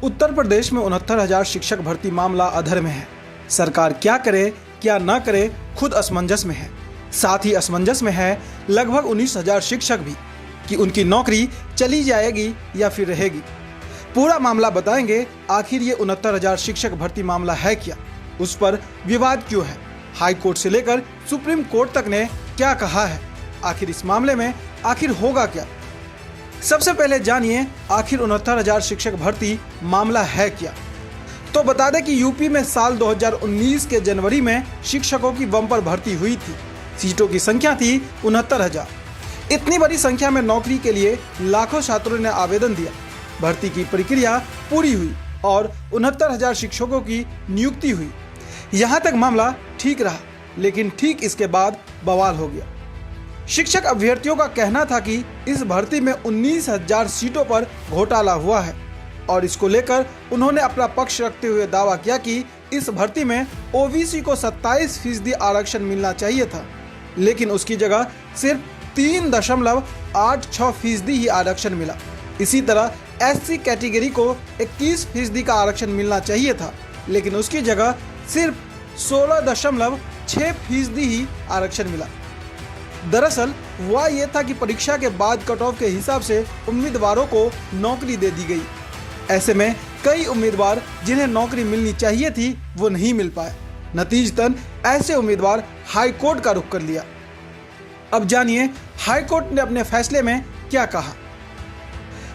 उत्तर प्रदेश में 69,000 शिक्षक भर्ती मामला अधर में है। सरकार क्या करे क्या ना करे खुद असमंजस में है। साथ ही असमंजस में है लगभग 19,000 शिक्षक भी कि उनकी नौकरी चली जाएगी या फिर रहेगी। पूरा मामला बताएंगे। आखिर ये 69,000 शिक्षक भर्ती मामला है क्या, उस पर विवाद क्यों है, हाई कोर्ट से लेकर सुप्रीम कोर्ट तक ने क्या कहा है, आखिर इस मामले में आखिर होगा क्या। सबसे पहले जानिए आखिर 69,000 शिक्षक भर्ती मामला है क्या। तो बता दें कि यूपी में साल 2019 के जनवरी में शिक्षकों की बम्पर भर्ती हुई थी। सीटों की संख्या थी 69,000। इतनी बड़ी संख्या में नौकरी के लिए लाखों छात्रों ने आवेदन दिया। भर्ती की प्रक्रिया पूरी हुई और 69,000 शिक्षकों की नियुक्ति हुई। यहाँ तक मामला ठीक रहा, लेकिन ठीक इसके बाद बवाल हो गया। शिक्षक अभ्यर्थियों का कहना था कि इस भर्ती में 19,000 सीटों पर घोटाला हुआ है और इसको लेकर उन्होंने अपना पक्ष रखते हुए दावा किया कि इस भर्ती में ओबीसी को 27% आरक्षण मिलना चाहिए था, लेकिन उसकी जगह सिर्फ 3.86% ही आरक्षण मिला। इसी तरह एससी कैटेगरी को 21% का आरक्षण मिलना चाहिए था, लेकिन उसकी जगह सिर्फ 16.6% ही आरक्षण मिला। दरअसल हुआ ये था कि परीक्षा के बाद कट ऑफ के हिसाब से उम्मीदवारों को नौकरी दे दी गई। ऐसे में कई उम्मीदवार जिन्हें नौकरी मिलनी चाहिए थी वो नहीं मिल पाए। नतीजतन ऐसे उम्मीदवार हाई कोर्ट का रुख कर लिया। अब जानिए हाई कोर्ट ने अपने फैसले में क्या कहा।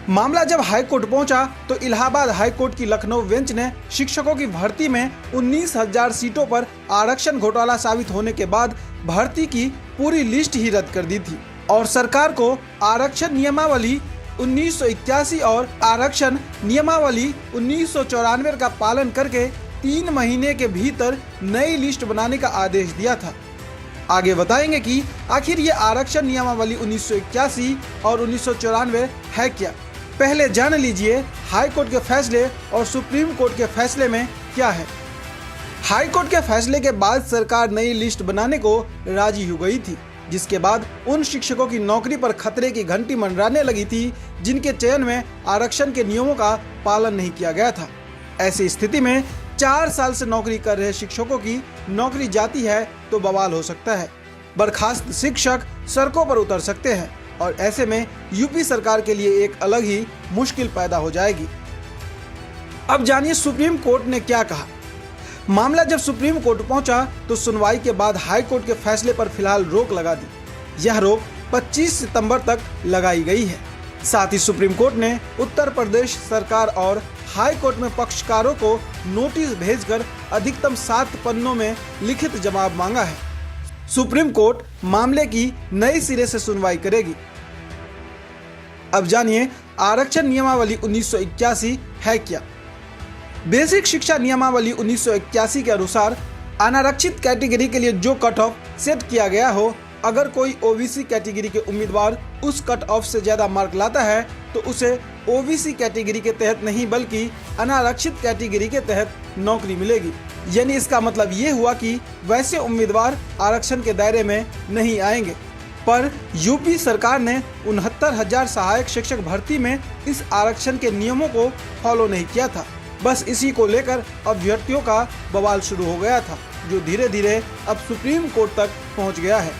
मामला जब हाई कोर्ट पहुंचा तो इलाहाबाद हाई कोर्ट की लखनऊ बेंच ने शिक्षकों की भर्ती में 19,000 सीटों पर आरक्षण घोटाला साबित होने के बाद भर्ती की पूरी लिस्ट ही रद्द कर दी थी और सरकार को आरक्षण नियमावली 1981 और आरक्षण नियमावली 1994 का पालन करके 3 महीने के भीतर नई लिस्ट बनाने का आदेश दिया था। आगे बताएंगे कि आखिर ये आरक्षण नियमावली 1981 और 1994 है क्या। पहले जान लीजिए हाई कोर्ट के फैसले और सुप्रीम कोर्ट के फैसले में क्या है। हाई कोर्ट के फैसले के बाद सरकार नई लिस्ट बनाने को राजी हो गई थी, जिसके बाद उन शिक्षकों की नौकरी पर खतरे की घंटी मंडराने लगी थी जिनके चयन में आरक्षण के नियमों का पालन नहीं किया गया था। ऐसी स्थिति में 4 साल से नौकरी कर रहे शिक्षकों की नौकरी जाती है तो बवाल हो सकता है। बर्खास्त शिक्षक सड़कों पर उतर सकते हैं और ऐसे में यूपी सरकार के लिए एक अलग ही मुश्किल पैदा हो जाएगी। अब जानिए सुप्रीम कोर्ट ने क्या कहा। मामला जब सुप्रीम कोर्ट पहुंचा तो सुनवाई के बाद हाई कोर्ट के फैसले पर फिलहाल रोक लगा दी। यह रोक 25 सितंबर तक लगाई गई है। साथ ही सुप्रीम कोर्ट ने उत्तर प्रदेश सरकार और हाई कोर्ट में पक्षकारों को नोटिस भेजकर अधिकतम 7 पन्नों में लिखित जवाब मांगा है। सुप्रीम कोर्ट मामले की नई सिरे से सुनवाई करेगी। अब जानिए आरक्षण नियमावली 1981 है क्या। बेसिक शिक्षा नियमावली 1981 के अनुसार अनारक्षित कैटेगरी के लिए जो कट ऑफ सेट किया गया हो, अगर कोई ओबीसी कैटेगरी के उम्मीदवार उस कट ऑफ से ज्यादा मार्क लाता है तो उसे ओबीसी कैटेगरी के तहत नहीं बल्कि अनारक्षित कैटेगरी के तहत नौकरी मिलेगी। यानी इसका मतलब ये हुआ कि वैसे उम्मीदवार आरक्षण के दायरे में नहीं आएंगे। पर यूपी सरकार ने 69,000 सहायक शिक्षक भर्ती में इस आरक्षण के नियमों को फॉलो नहीं किया था। बस इसी को लेकर अभ्यर्थियों का बवाल शुरू हो गया था, जो धीरे धीरे अब सुप्रीम कोर्ट तक पहुंच गया है।